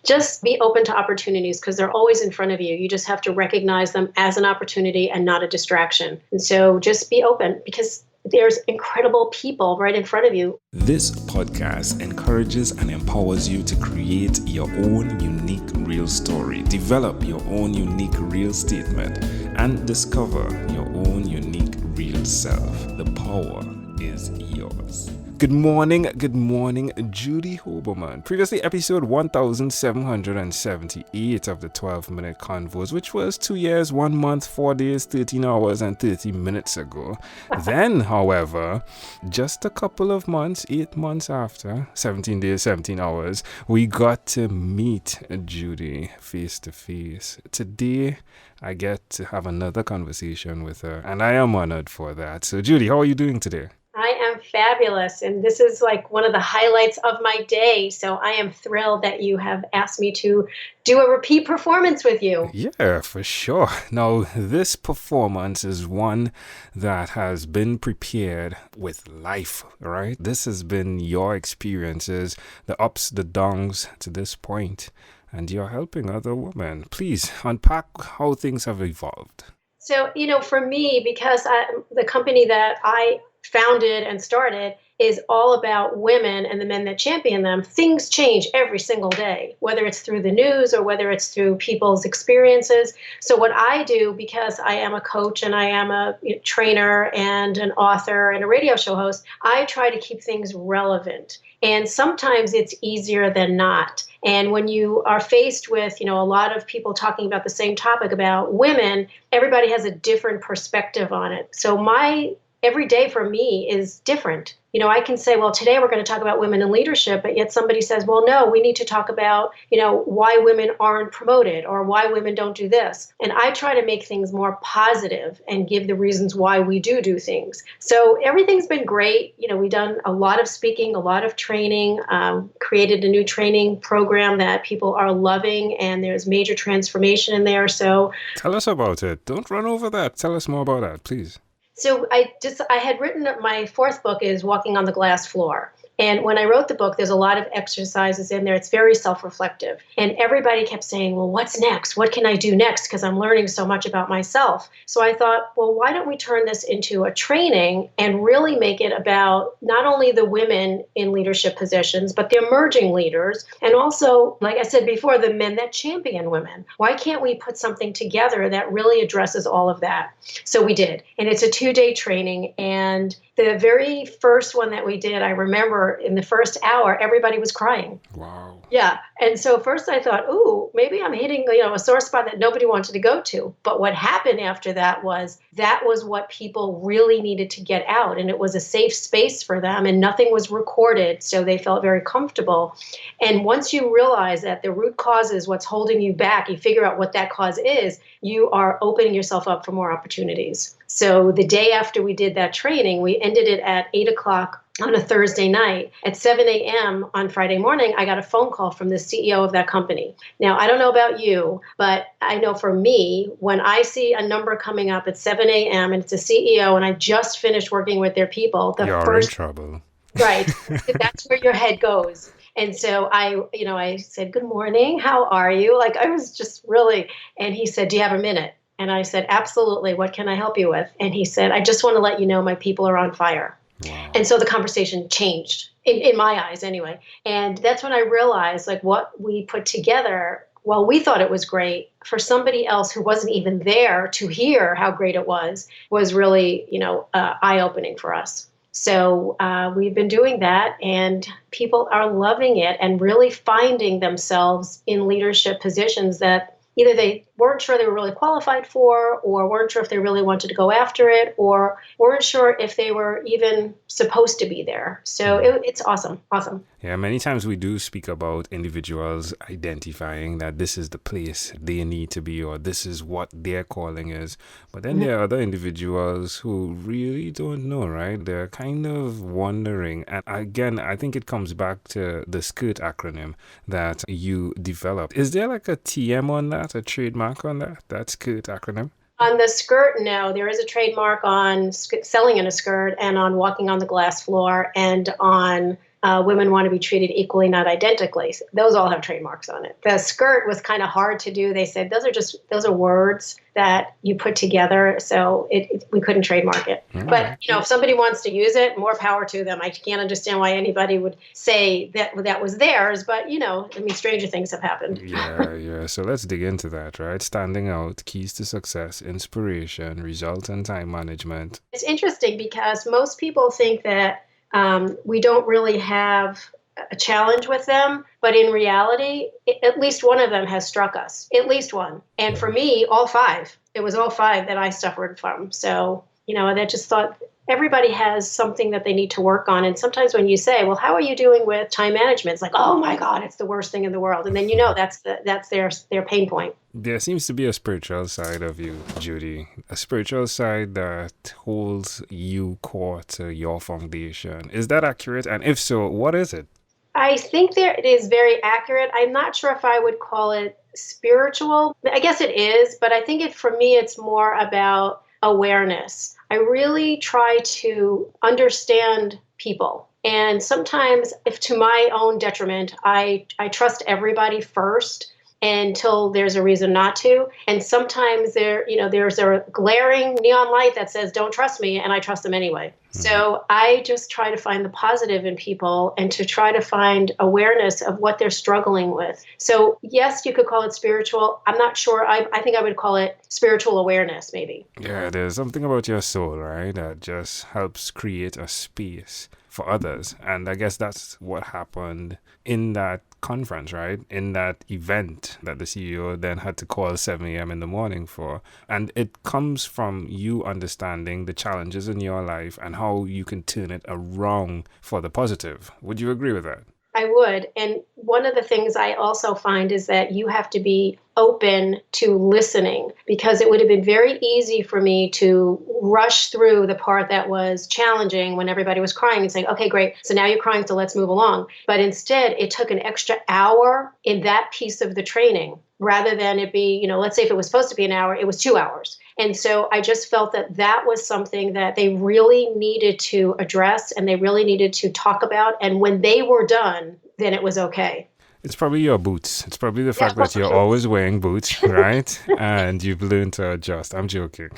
just be open to opportunities because they're always in front of you. You just have to recognize them as an opportunity and not a distraction. And so just be open because there's incredible people right in front of you. This podcast encourages and empowers you to create your own unique real story, develop your own unique real statement, and discover your own unique real self. The power is yours. Good morning, Judy Hoberman. Previously, episode 1778 of the 12-minute convos, which was 2 years, 1 month, 4 days, 13 hours, and 30 minutes ago. Then, however, just a couple of months, 8 months after, 17 days, 17 hours, we got to meet Judy face to face. Today, I get to have another conversation with her, and I am honored for that. So, Judy, how are you doing today? I am fabulous, and this is like one of the highlights of my day. So I am thrilled that you have asked me to do a repeat performance with you. Yeah, for sure. Now, this performance is one that has been prepared with life, right? This has been your experiences, the ups, the downs to this point, and you're helping other women. Please unpack how things have evolved. So, for me, because the company that I founded and started is all about women and the men that champion them. Things change every single day, whether it's through the news or whether it's through people's experiences. So what I do, because I am a coach and I am a trainer and an author and a radio show host, I try to keep things relevant. And sometimes it's easier than not. And when you are faced with, a lot of people talking about the same topic about women, everybody has a different perspective on it. So every day for me is different. I can say, well, today we're going to talk about women in leadership, but yet somebody says, well, no, we need to talk about, why women aren't promoted or why women don't do this. And I try to make things more positive and give the reasons why we do things. So everything's been great. We've done a lot of speaking, a lot of training, created a new training program that people are loving, and there's major transformation in there. So tell us about it. Don't run over that. Tell us more about that, please. So I had written my fourth book is Walking on the Glass Floor. And when I wrote the book, there's a lot of exercises in there. It's very self-reflective. And everybody kept saying, well, what's next? What can I do next? Because I'm learning so much about myself. So I thought, well, why don't we turn this into a training and really make it about not only the women in leadership positions, but the emerging leaders. And also, like I said before, the men that champion women. Why can't we put something together that really addresses all of that? So we did. And it's a 2-day training. And the very first one that we did, I remember in the first hour, everybody was crying. Wow. Yeah. And so first I thought, ooh, maybe I'm hitting, a sore spot that nobody wanted to go to. But what happened after that was what people really needed to get out. And it was a safe space for them and nothing was recorded. So they felt very comfortable. And once you realize that the root cause is what's holding you back, you figure out what that cause is, you are opening yourself up for more opportunities. So the day after we did that training, we ended it at 8:00 on a Thursday night. At 7 a.m. on Friday morning, I got a phone call from the CEO of that company. Now, I don't know about you, but I know for me, when I see a number coming up at 7 a.m. and it's a CEO and I just finished working with their people, You're in trouble. Right. That's where your head goes. And so I said, good morning. How are you? Like I was just really, and he said, do you have a minute? And I said, absolutely. What can I help you with? And he said, I just want to let you know my people are on fire. Wow. And so the conversation changed in my eyes anyway. And that's when I realized like what we put together, while we thought it was great, for somebody else who wasn't even there to hear how great it was really, eye-opening for us. So we've been doing that and people are loving it and really finding themselves in leadership positions that either they weren't sure they were really qualified for, or weren't sure if they really wanted to go after it, or weren't sure if they were even supposed to be there. So it's awesome. Yeah, many times we do speak about individuals identifying that this is the place they need to be, or this is what their calling is. But then there are other individuals who really don't know, right? They're kind of wondering. And again, I think it comes back to the SCIRT acronym that you developed. Is there like a TM on that, a trademark on that SCIRT acronym? On the SCIRT, no. There is a trademark on selling in a skirt and on walking on the glass floor and on women want to be treated equally, not identically. Those all have trademarks on it. The skirt was kind of hard to do. They said those are words that you put together, so we couldn't trademark it. But if somebody wants to use it, more power to them. I can't understand why anybody would say that was theirs, but stranger things have happened. Yeah. So let's dig into that, right? Standing out, keys to success, inspiration, result, and time management. It's interesting because most people think that we don't really have a challenge with them, but in reality, at least one of them has struck us, at least one. And for me, all five. It was all five that I suffered from. So, I just thought everybody has something that they need to work on. And sometimes when you say, well, how are you doing with time management? It's like, oh my God, it's the worst thing in the world. And then that's their pain point. There seems to be a spiritual side of you, Judy, a spiritual side that holds you core to your foundation. Is that accurate? And if so, what is it? I think it is very accurate. I'm not sure if I would call it spiritual. I guess it is, but I think for me, it's more about awareness. I really try to understand people. And sometimes, if to my own detriment, I trust everybody first until there's a reason not to. And sometimes there's a glaring neon light that says, don't trust me, and I trust them anyway. So I just try to find the positive in people and to try to find awareness of what they're struggling with. So yes, you could call it spiritual. I'm not sure. I think I would call it spiritual awareness, maybe. Yeah, there's something about your soul, right, that just helps create a space for others. And I guess that's what happened in that conference, right? In that event that the CEO then had to call 7 a.m. in the morning for. And it comes from you understanding the challenges in your life and how you can turn it around for the positive. Would you agree with that? I would. And one of the things I also find is that you have to be open to listening, because it would have been very easy for me to rush through the part that was challenging when everybody was crying and saying, okay, great. So now you're crying, so let's move along. But instead, it took an extra hour in that piece of the training rather than it be, let's say if it was supposed to be an hour, it was 2 hours. And so I just felt that was something that they really needed to address and they really needed to talk about. And when they were done, then it was okay. It's probably your boots. It's probably the fact that you're always wearing boots, right? And you've learned to adjust. I'm joking.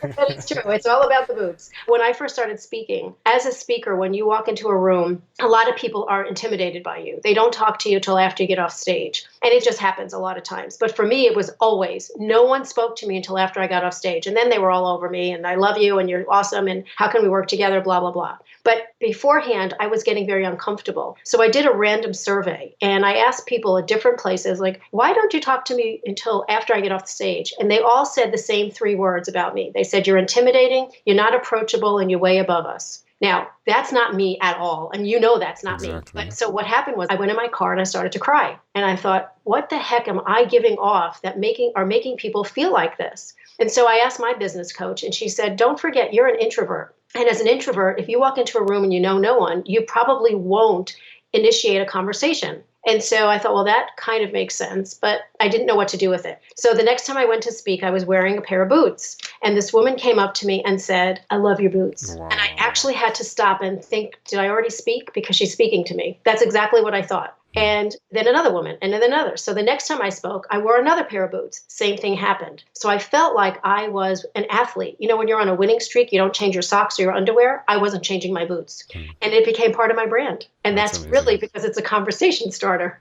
But it's true. It's all about the boots. When I first started speaking, as a speaker, when you walk into a room, a lot of people are intimidated by you. They don't talk to you till after you get off stage. And it just happens a lot of times. But for me, it was always, no one spoke to me until after I got off stage. And then they were all over me and I love you and you're awesome and how can we work together, blah, blah, blah. But beforehand, I was getting very uncomfortable. So I did a random survey and I asked people at different places, like, why don't you talk to me until after I get off the stage? And they all said the same 3 words about me. They said, you're intimidating, you're not approachable, and you're way above us. Now, that's not me at all. And that's not me. But so what happened was I went in my car and I started to cry. And I thought, what the heck am I giving off that are making people feel like this? And so I asked my business coach and she said, don't forget, you're an introvert. And as an introvert, if you walk into a room and you know no one, you probably won't initiate a conversation. And so I thought, well, that kind of makes sense, but I didn't know what to do with it. So the next time I went to speak, I was wearing a pair of boots. And this woman came up to me and said, I love your boots. Wow. And I actually had to stop and think, did I already speak? Because she's speaking to me. That's exactly what I thought. And then another woman, and then another. So the next time I spoke, I wore another pair of boots. Same thing happened. So I felt like I was an athlete. When you're on a winning streak, you don't change your socks or your underwear. I wasn't changing my boots. And it became part of my brand. And that's really because it's a conversation starter.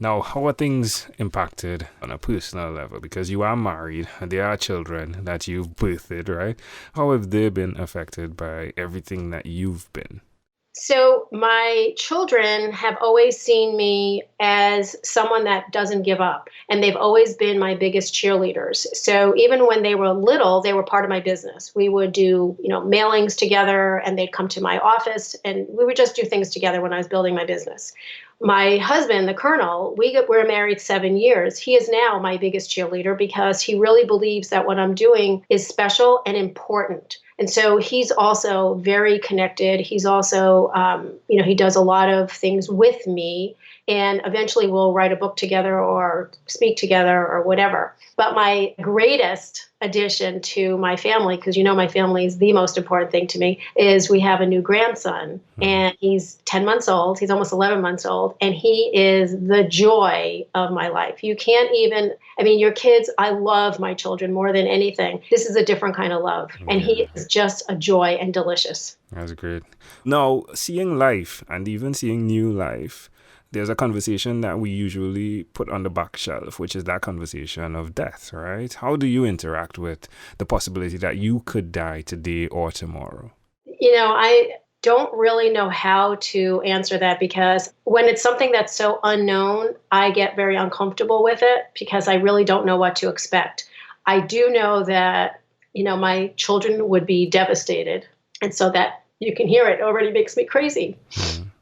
Now, how are things impacted on a personal level? Because you are married and there are children that you've birthed, right? How have they been affected by everything that you've been? So my children have always seen me as someone that doesn't give up, and they've always been my biggest cheerleaders. So even when they were little, they were part of my business. We would do, mailings together, and they'd come to my office, and we would just do things together when I was building my business. My husband, the Colonel, we're married 7 years. He is now my biggest cheerleader because he really believes that what I'm doing is special and important. And so he's also very connected. He's also, he does a lot of things with me. and eventually we'll write a book together or speak together or whatever. But my greatest addition to my family, because my family is the most important thing to me, is we have a new grandson, and he's 10 months old. He's almost 11 months old, and he is the joy of my life. You can't even, your kids, I love my children more than anything. This is a different kind of love, and he is just a joy and delicious. That's great. Now, seeing life and even seeing new life, there's a conversation that we usually put on the back shelf, which is that conversation of death, right? How do you interact with the possibility that you could die today or tomorrow? I don't really know how to answer that, because when it's something that's so unknown, I get very uncomfortable with it because I really don't know what to expect. I do know that, my children would be devastated. And so that you can hear it already makes me crazy.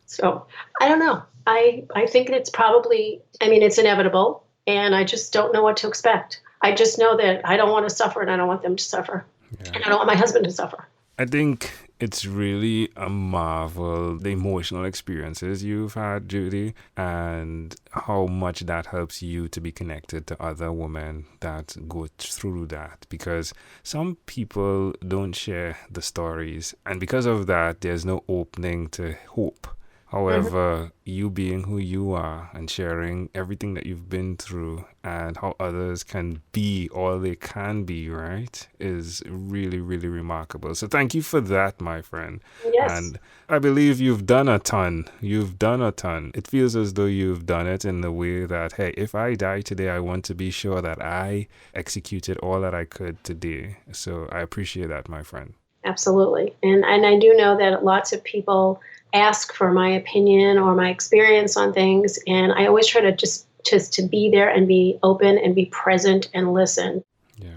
So I don't know. I think it's probably, it's inevitable, and I just don't know what to expect. I just know that I don't want to suffer, and I don't want them to suffer. Yeah. And I don't want my husband to suffer. I think it's really a marvel, the emotional experiences you've had, Judy, and how much that helps you to be connected to other women that go through that. Because some people don't share the stories, and because of that, there's no opening to hope. However, you being who you are and sharing everything that you've been through and how others can be all they can be, right, is really, really remarkable. So thank you for that, my friend. Yes. And I believe you've done a ton. It feels as though you've done it in the way that, hey, if I die today, I want to be sure that I executed all that I could today. So I appreciate that, my friend. Absolutely. And I do know that lots of people ask for my opinion or my experience on things. And I always try to just to be there and be open and be present and listen. Yeah.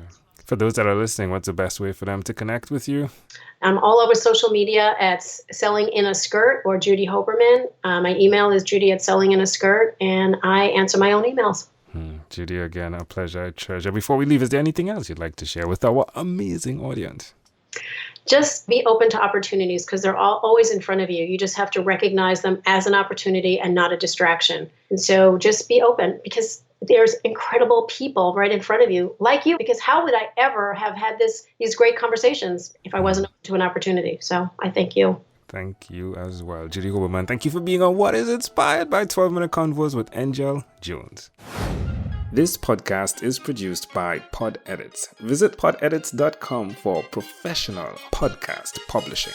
For those that are listening, what's the best way for them to connect with you? I'm all over social media at Selling in a Skirt or Judy Hoberman. My email is judy@sellinginAskirt, and I answer my own emails. Judy, again, a pleasure, a treasure. Before we leave, is there anything else you'd like to share with our amazing audience? Just be open to opportunities, because they're always in front of you. You just have to recognize them as an opportunity and not a distraction. And so just be open, because there's incredible people right in front of you like you, because how would I ever have had these great conversations if I wasn't open to an opportunity? So I thank you. Thank you as well. Judy Hoberman, thank you for being on What is Inspired by 12-Minute Convos with Angel Jones. This podcast is produced by Pod Edits. Visit podedits.com for professional podcast publishing.